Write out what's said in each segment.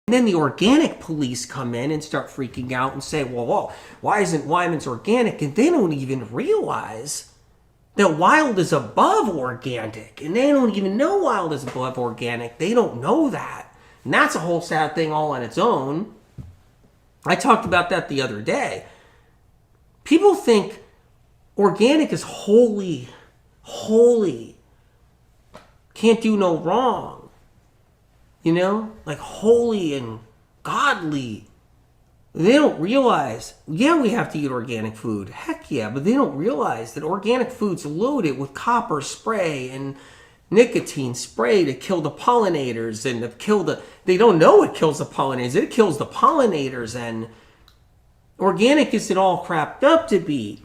And then the organic police come in and start freaking out and say, well, why isn't Wyman's organic? And they don't even realize that wild is above organic. And they don't even know wild is above organic. They don't know that. And that's a whole sad thing all on its own. I talked about that the other day. People think organic is holy, can't do no wrong. You know, like holy and godly. They don't realize, yeah, we have to eat organic food. Heck yeah, but they don't realize that organic food's loaded with copper spray and nicotine spray to kill the pollinators and to kill the... They don't know it kills the pollinators. It kills the pollinators, and organic isn't all crapped up to be.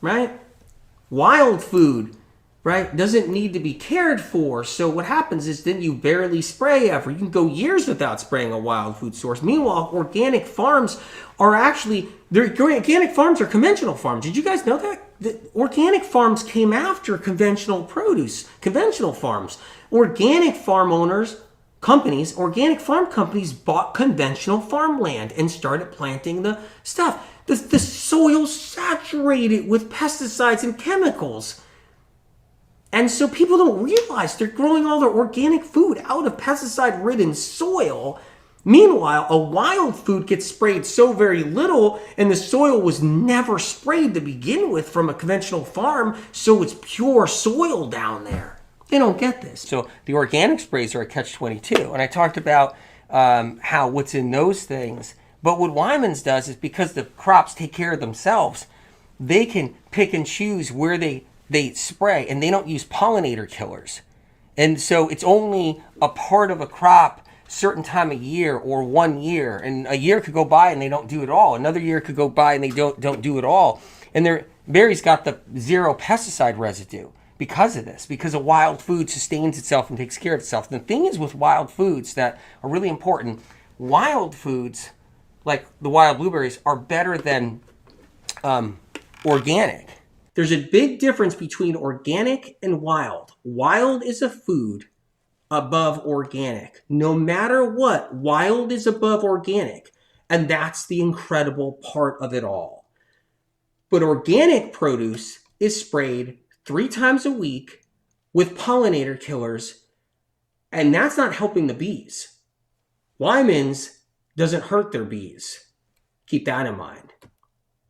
Right? Wild food, right, doesn't need to be cared for. So what happens is then you barely spray ever. You can go years without spraying a wild food source. Meanwhile, organic farms are actually, organic farms are conventional farms. Did you guys know that? The organic farms came after conventional produce, conventional farms. Organic farm owners, companies, organic farm companies bought conventional farmland and started planting the stuff. The soil's saturated with pesticides and chemicals. And so people don't realize they're growing all their organic food out of pesticide-ridden soil. Meanwhile, a wild food gets sprayed so very little, and the soil was never sprayed to begin with from a conventional farm, so it's pure soil down there. They don't get this. So the organic sprays are a catch-22. And I talked about how what's in those things. But what Wyman's does is because the crops take care of themselves, they can pick and choose where they spray, and they don't use pollinator killers. And so it's only a part of a crop certain time of year or 1 year. And a year could go by and they don't do it all. Another year could go by and they don't do it all. And their berries got the zero pesticide residue because of this, because a wild food sustains itself and takes care of itself. And the thing is with wild foods that are really important, wild foods, like the wild blueberries, are better than organic. There's a big difference between organic and wild. Wild is a food above organic. No matter what, wild is above organic. And that's the incredible part of it all. But organic produce is sprayed 3 times a week with pollinator killers, and that's not helping the bees. Wyman's doesn't hurt their bees. Keep that in mind.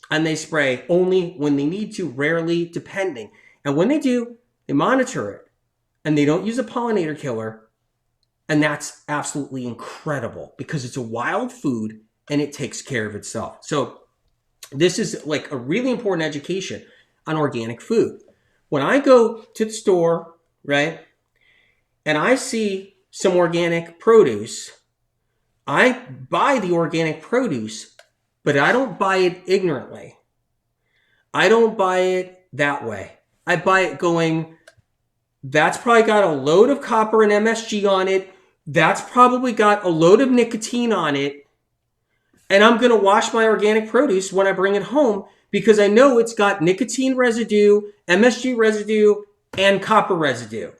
And they spray only when they need to, rarely, depending. And when they do, they monitor it. And they don't use a pollinator killer. And that's absolutely incredible because it's a wild food and it takes care of itself. So this is like a really important education on organic food. When I go to the store, right, and I see some organic produce, I buy the organic produce, but I don't buy it ignorantly. I don't buy it that way. I buy it going, that's probably got a load of copper and MSG on it. That's probably got a load of nicotine on it. And I'm going to wash my organic produce when I bring it home because I know it's got nicotine residue, MSG residue, and copper residue.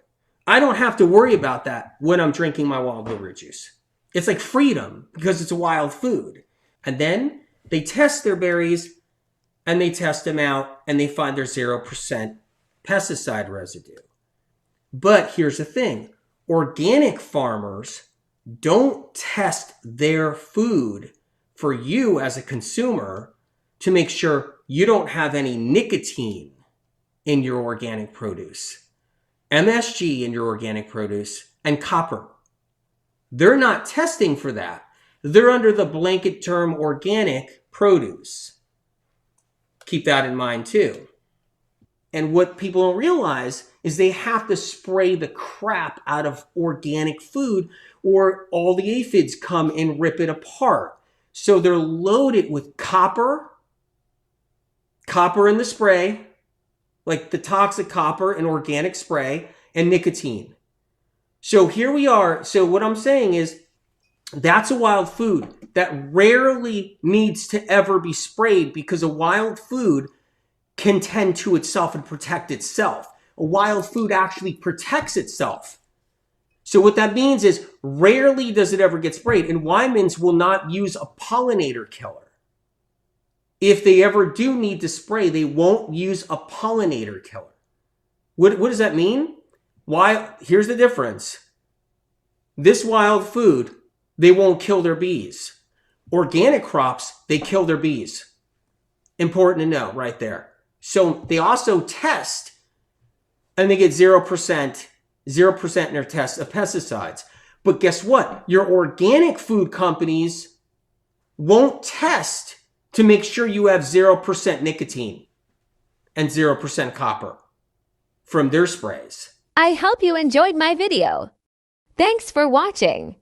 I don't have to worry about that when I'm drinking my wild blueberry juice. It's like freedom because it's a wild food. And then they test their berries and they test them out and they find there's 0% pesticide residue. But here's the thing. Organic farmers don't test their food for you as a consumer to make sure you don't have any nicotine in your organic produce, MSG in your organic produce, and copper. They're not testing for that. They're under the blanket term organic produce. Keep that in mind too. And what people don't realize is they have to spray the crap out of organic food or all the aphids come and rip it apart. So they're loaded with copper in the spray, like the toxic copper in organic spray, and nicotine. So here we are. So what I'm saying is that's a wild food that rarely needs to ever be sprayed because a wild food can tend to itself and protect itself. A wild food actually protects itself. So what that means is rarely does it ever get sprayed, and Wymans will not use a pollinator killer. If they ever do need to spray, they won't use a pollinator killer. What does that mean? Why? Here's the difference. This wild food, they won't kill their bees. Organic crops, they kill their bees. Important to know right there. So they also test, and they get 0% in their tests of pesticides. But guess what? Your organic food companies won't test to make sure you have 0% nicotine and 0% copper from their sprays. I hope you enjoyed my video. Thanks for watching.